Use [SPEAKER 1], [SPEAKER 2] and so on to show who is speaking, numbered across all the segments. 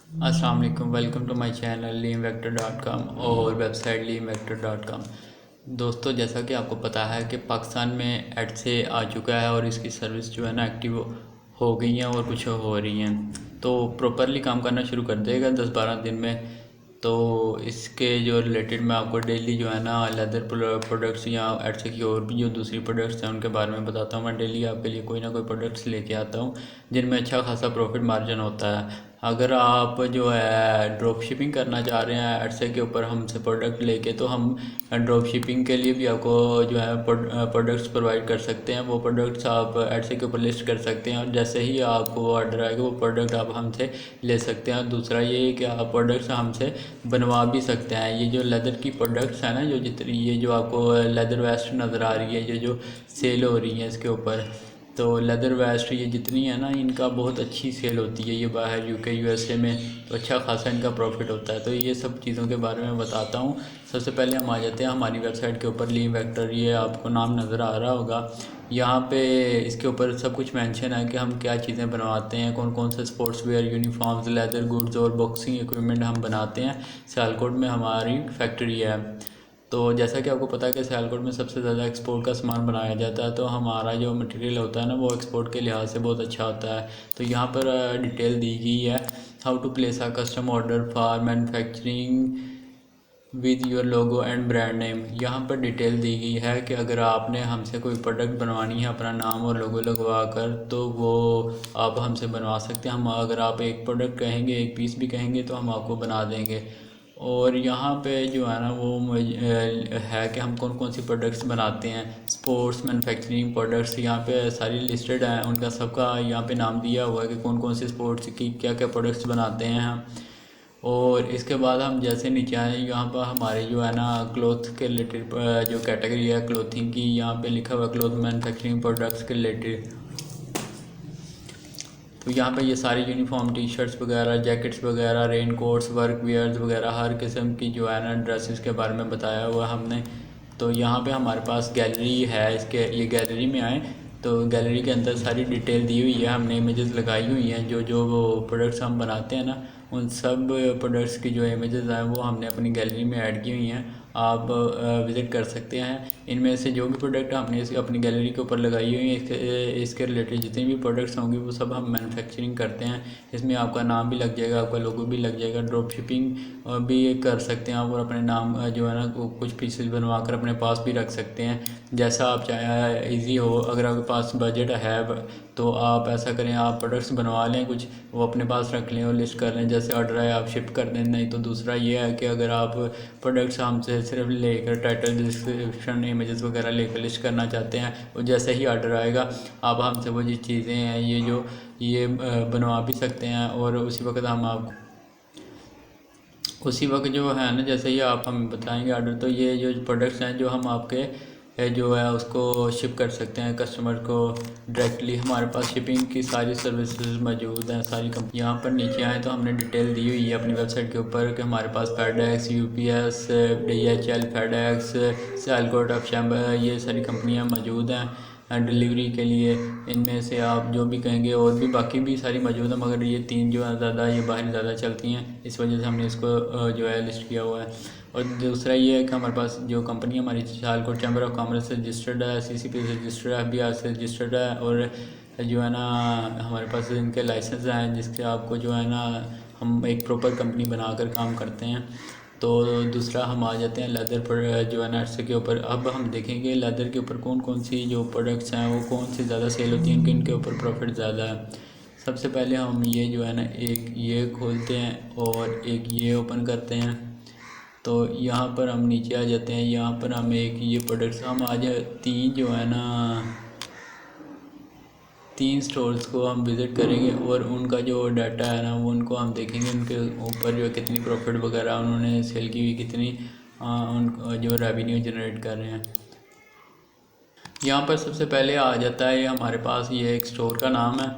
[SPEAKER 1] अस्सलाम वालेकुम, welcome to my channel limvector.com और वेबसाइट limvector.com। दोस्तों, जैसा कि आपको पता है कि पाकिस्तान में एड से आ चुका है और इसकी सर्विस जो है ना एक्टिव हो गई हैं और कुछ हो रही हैं, तो प्रॉपरली काम करना शुरू कर देगा 10-12 दिन में। तो इसके जो रिलेटेड मैं आपको डेली जो है ना लेदर प्रोडक्ट्स या एड से की और भी जो दूसरी प्रोडक्ट्स हैं उनके बारे में बताता हूँ। मैं डेली आपके लिए कोई ना कोई प्रोडक्ट्स लेके आता हूँ जिनमें अच्छा खासा प्रॉफिट मार्जिन होता है। अगर आप जो है ड्रॉप शिपिंग करना चाह रहे हैं एडसे के ऊपर हमसे प्रोडक्ट लेके, तो हम ड्रॉप शिपिंग के लिए भी आपको जो है प्रोडक्ट्स प्रोवाइड कर सकते हैं। वो प्रोडक्ट्स आप एडसे के ऊपर लिस्ट कर सकते हैं और जैसे ही आपको वो ऑर्डर आएगा वो प्रोडक्ट आप हमसे ले सकते हैं। और दूसरा ये है कि आप प्रोडक्ट्स हमसे बनवा भी सकते हैं। ये जो लेदर की प्रोडक्ट्स हैं ना, जो जितनी ये जो आपको लेदर वेस्ट नज़र आ रही है, ये जो सेल हो रही है इसके ऊपर, तो लेदर वेस्ट ये जितनी है ना इनका बहुत अच्छी सेल होती है। ये बाहर यूके यूएसए में तो अच्छा खासा इनका प्रॉफिट होता है। तो ये सब चीज़ों के बारे में बताता हूँ। सबसे पहले हम आ जाते हैं हमारी वेबसाइट के ऊपर, लीम वेक्टर, ये आपको नाम नज़र आ रहा होगा। यहाँ पे इसके ऊपर सब कुछ मेंशन है कि हम क्या चीज़ें बनवाते हैं, कौन कौन से sports wear, uniforms, leather goods और बॉक्सिंग इक्विपमेंट हम बनाते हैं। सियालकोट में हमारी फैक्ट्री है। तो जैसा कि आपको पता है कि सियालकोट में सबसे ज़्यादा एक्सपोर्ट का सामान बनाया जाता है, तो हमारा जो मटेरियल होता है ना वो एक्सपोर्ट के लिहाज से बहुत अच्छा होता है। तो यहाँ पर डिटेल दी गई है, how to place a custom order for manufacturing with your logo and brand name. यहाँ पर डिटेल दी गई है कि अगर आपने हमसे कोई प्रोडक्ट बनवानी है अपना नाम और लोगो लगवा कर, तो वो आप हमसे बनवा सकते हैं। हम अगर आप एक प्रोडक्ट कहेंगे, एक पीस भी कहेंगे, तो हम आपको बना देंगे। और यहाँ पे जो है ना वो है कि हम कौन कौन सी प्रोडक्ट्स बनाते हैं। स्पोर्ट्स मैन्युफैक्चरिंग प्रोडक्ट्स यहाँ पे सारी लिस्टेड हैं, उनका सबका यहाँ पे नाम दिया हुआ है कि कौन कौन सी स्पोर्ट्स की क्या क्या प्रोडक्ट्स बनाते हैं हम। और इसके बाद हम जैसे नीचे आए, यहाँ पर हमारे जो है ना क्लोथ के रिलेटेड जो कैटेगरी है क्लोथिंग की, यहाँ पे लिखा हुआ है क्लोथ मैन्युफैक्चरिंग प्रोडक्ट्स के रिलेटेड। तो यहाँ पे ये सारी यूनिफॉर्म, टी शर्ट्स वगैरह, जैकेट्स वगैरह, रेन कोट्स, वर्क वियर्स वगैरह हर किस्म की जो है ना ड्रेसेस के बारे में बताया हुआ है हमने। तो यहाँ पे हमारे पास गैलरी है, इसके ये गैलरी में आए तो गैलरी के अंदर सारी डिटेल दी हुई है, हमने इमेजेस लगाई हुई हैं। जो जो वो प्रोडक्ट्स हम बनाते हैं ना उन सब प्रोडक्ट्स की जो इमेजेस हैं वो हमने अपनी गैलरी में ऐड की हुई हैं। आप विज़िट कर सकते हैं। इनमें से जो भी प्रोडक्ट हमने अपनी गैलरी के ऊपर लगाई हुई है, इसके रिलेटेड जितने भी प्रोडक्ट्स होंगे वो सब हम मैन्युफैक्चरिंग करते हैं। इसमें आपका नाम भी लग जाएगा, आपका लोगो भी लग जाएगा। ड्रॉप शिपिंग भी कर सकते हैं आप, और अपने नाम जो है ना कुछ पीसेस बनवा कर अपने पास भी रख सकते हैं, जैसा आप चाहें ईजी हो। अगर आपके पास बजट है तो आप ऐसा करें, आप प्रोडक्ट्स बनवा लें कुछ, वो अपने पास रख लें और लिस्ट कर लें। जैसे ऑर्डर है आप शिप कर दें। नहीं तो दूसरा ये है कि अगर आप प्रोडक्ट्स हमसे सिर्फ लेकर टाइटल, डिस्क्रिप्शन, इमेजेस वगैरह लेकर लिस्ट करना चाहते हैं, और जैसे ही ऑर्डर आएगा आप हमसे वो जो चीज़ें हैं ये बनवा भी सकते हैं। और उसी वक्त हम आप उसी वक्त जो है ना जैसे ही आप हमें बताएंगे ऑर्डर, तो ये जो प्रोडक्ट्स हैं जो हम आपके जो है उसको शिप कर सकते हैं कस्टमर को डायरेक्टली। हमारे पास शिपिंग की सारी सर्विसेज मौजूद हैं सारी कंपनी। यहाँ पर नीचे आए तो हमने डिटेल दी हुई है अपनी वेबसाइट के ऊपर कि हमारे पास FedEx, UPS, DHL, FedEx, Sialkot, अफशैम्बर, ये सारी कंपनियाँ मौजूद हैं डिलीवरी के लिए। इनमें से आप जो भी कहेंगे, और भी बाकी भी सारी मौजूद है, मगर ये तीन जो है ज़्यादा, ये बाहर ज़्यादा चलती हैं, इस वजह से हमने इसको जो है लिस्ट किया हुआ है। और दूसरा ये है कि हमारे पास जो कंपनी हमारी सियालकोट चैम्बर ऑफ कॉमर्स से रजिस्टर्ड है, सीसीपी से रजिस्टर्ड है, एफबीआर से रजिस्टर्ड है, और जो है ना हमारे पास इनके लाइसेंस हैं जिसके आपको जो है ना हम एक प्रॉपर कंपनी बनाकर काम करते हैं। तो दूसरा हम आ जाते हैं लेदर पर जो है नट्स के ऊपर। अब हम देखेंगे लेदर के ऊपर कौन कौन सी जो प्रोडक्ट्स हैं वो कौन सी ज़्यादा सेल होती हैं, इनके ऊपर प्रॉफिट ज़्यादा है। सबसे पहले हम ये जो है ना एक ये खोलते हैं और एक ये ओपन करते हैं। तो यहाँ पर हम नीचे आ जाते हैं, यहाँ पर हम एक ये प्रोडक्ट्स हम आज तीन जो है ना तीन स्टोर्स को हम विज़िट करेंगे और उनका जो डाटा है ना वो उनको हम देखेंगे, उनके ऊपर जो कितनी प्रॉफिट वगैरह उन्होंने सेल की हुई, कितनी उन जो रेवेन्यू जनरेट कर रहे हैं। यहाँ पर सबसे पहले आ जाता है हमारे पास ये एक स्टोर का नाम है।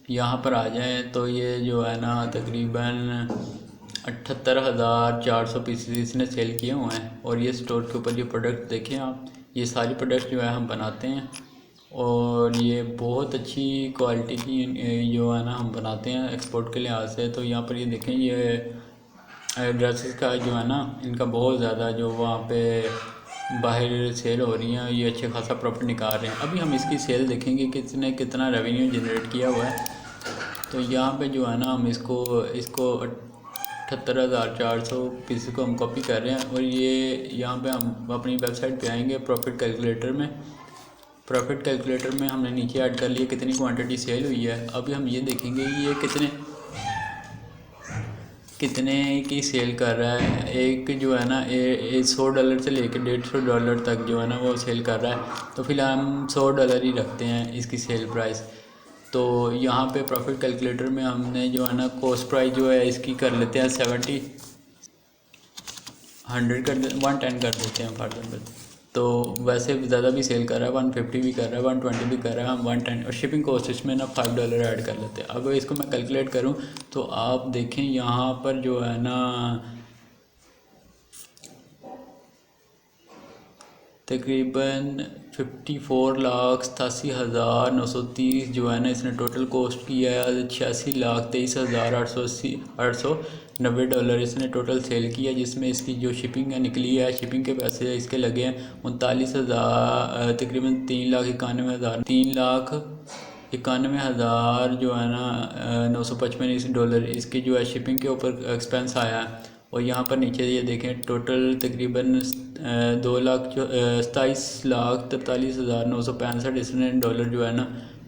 [SPEAKER 1] यहाँ पर आ जाएं तो ये जो है ना तकरीबन 78,400 पीसेस इसने सेल किए हुए हैं। और ये स्टोर के ऊपर ये प्रोडक्ट देखें आप, ये सारी प्रोडक्ट जो है हम बनाते हैं। और ये बहुत अच्छी क्वालिटी की जो है ना हम बनाते हैं एक्सपोर्ट के लिहाज से। तो यहाँ पर ये देखें, ये ड्रेसेस का जो है ना इनका बहुत ज़्यादा जो वहाँ पे बाहर सेल हो रही हैं, ये अच्छे खासा प्रॉफिट निकाल रहे हैं। अभी हम इसकी सेल देखेंगे कि इसने कितना रेवेन्यू जनरेट किया हुआ है। तो यहाँ पे जो है ना हम इसको 78,400 पीस को हम कॉपी कर रहे हैं। और ये यहाँ पे हम अपनी वेबसाइट पे आएंगे, प्रॉफिट कैलकुलेटर में। प्रॉफिट कैलकुलेटर में हमने नीचे ऐड कर लिया कितनी क्वांटिटी सेल हुई है। अभी हम ये देखेंगे ये कितने की सेल कर रहा है। एक जो है ना $100 से लेकर $150 तक जो है ना वो सेल कर रहा है। तो फिलहाल हम $100 ही रखते हैं इसकी सेल प्राइस। तो यहाँ पे प्रॉफिट कैलकुलेटर में हमने जो है ना कॉस्ट प्राइस जो है इसकी कर लेते हैं 70, 100 110 कर देते हैं फॉर एग्जाम्पल। तो वैसे ज़्यादा भी सेल कर रहा है, 150 भी कर रहा है, 120 भी कर रहा है, हम 110 और शिपिंग कॉस्ट इसमें ना $5 ऐड कर लेते हैं। अब इसको मैं कैलकुलेट करूँ तो आप देखें यहाँ पर जो है ना तकरीबन 54,87,930 जो है ना इसने टोटल कॉस्ट किया है। $86,23,890 इसने टोटल सेल किया, जिसमें इसकी जो शिपिंग है निकली है, शिपिंग के पैसे इसके लगे हैं 39,000, तकरीबन 3,91,000 जो है ना $955 इसकी जो है शिपिंग के ऊपर एक्सपेंस आया है। और यहाँ पर नीचे ये देखें टोटल तकरीबन 27,43,965 इसने डॉलर जो है ना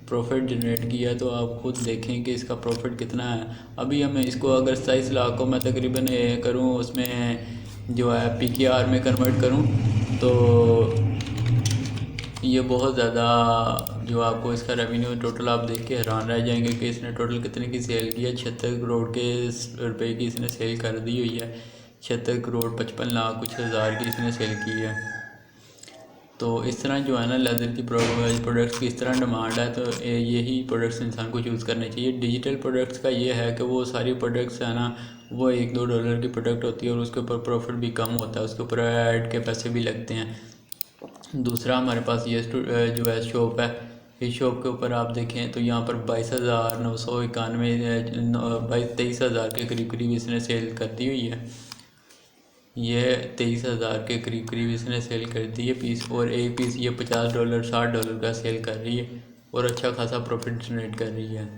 [SPEAKER 1] प्रॉफिट जनरेट किया। तो आप खुद देखें कि इसका प्रॉफिट कितना है। अभी हम इसको अगर 27 लाख को मैं तकरीबन करूँ उसमें जो है PKR में कन्वर्ट करूँ तो ये बहुत ज़्यादा जो आपको इसका रेवेन्यू टोटल आप देख के हैरान रह जाएंगे कि इसने टोटल कितने की सेल की है। 76 करोड़ के रुपए की इसने सेल कर दी हुई है। 76 करोड़ 55 लाख कुछ हज़ार की इसने सेल की है। तो इस तरह जो है ना लेदर की प्रोडक्ट्स की इस तरह डिमांड है। तो यही प्रोडक्ट्स इंसान को यूज़ करने चाहिए। डिजिटल प्रोडक्ट्स का ये है कि वो सारी प्रोडक्ट्स है ना वो $1-2 की प्रोडक्ट होती है और उसके ऊपर प्रॉफिट भी कम होता है, उसके ऊपर ऐड के पैसे भी लगते हैं। दूसरा हमारे पास ये जो है शॉप है, इस शॉप के ऊपर आप देखें तो यहाँ पर 22,991 के करीब करीब इसने सेल कर दी हुई है। ये 23,000 के करीब करीब इसने सेल कर दी है पीस। और एक पीस ये $50 $60 का सेल कर रही है और अच्छा खासा प्रॉफिट जनरेट कर रही है।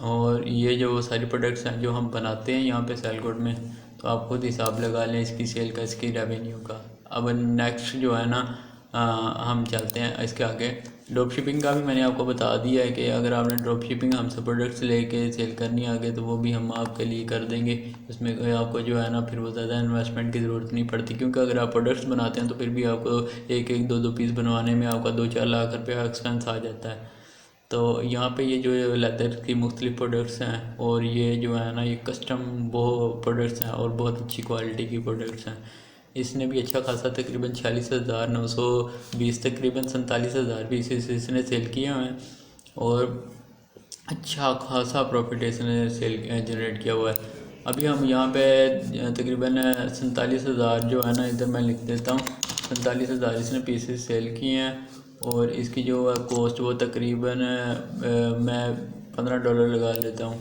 [SPEAKER 1] और ये जो सारी प्रोडक्ट्स हैं जो हम बनाते हैं यहाँ पे सेलकोड में, तो आप खुद हिसाब लगा लें इसकी सेल का, इसकी रेवेन्यू का। अब नेक्स्ट जो है ना हम चलते हैं इसके आगे। ड्रॉप शिपिंग का भी मैंने आपको बता दिया है कि अगर आपने ड्रॉप शिपिंग हमसे प्रोडक्ट्स लेके सेल करनी आगे तो वो भी हम आपके लिए कर देंगे। उसमें कोई आपको जो है ना फिर वो ज़्यादा इन्वेस्टमेंट की ज़रूरत नहीं पड़ती, क्योंकि अगर आप प्रोडक्ट्स बनाते हैं तो फिर भी आपको एक एक दो पीस बनवाने में आपका 2-4 लाख रुपये का एक्सपेंस आ जाता है। तो यहाँ पे ये जो लेदर की मुख्तलिफ प्रोडक्ट्स हैं और ये जो है ना ये कस्टम वो प्रोडक्ट्स हैं और बहुत अच्छी क्वालिटी की प्रोडक्ट्स हैं। इसने भी अच्छा खासा तकरीबन 46,920 तकरीबन 47,000 पीसेस इसने सेल किए हुए हैं और अच्छा खासा प्रॉफिट इसने सेल जनरेट किया हुआ है। अभी हम यहाँ पे तकरीबन 47,000 जो है ना इधर मैं लिख देता हूँ, 47,000 इसने पीसेस सेल किए हैं। और इसकी जो है कॉस्ट वो तकरीबन मैं $15 लगा लेता हूँ।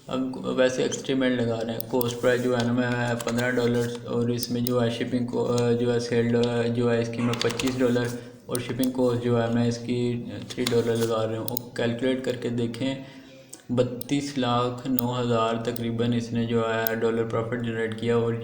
[SPEAKER 1] अब वैसे एक्सट्रीमेट लगा रहे हैं, कॉस्ट प्राइस जो है ना मैं $15 और इसमें जो है शिपिंग को जो है सेल जो है इसकी मैं $25 और शिपिंग कॉस्ट जो है मैं इसकी $3 लगा रहा हूँ। कैलकुलेट करके देखें 32,09,000 तकरीबन इसने जो है डॉलर प्रॉफिट जनरेट किया। और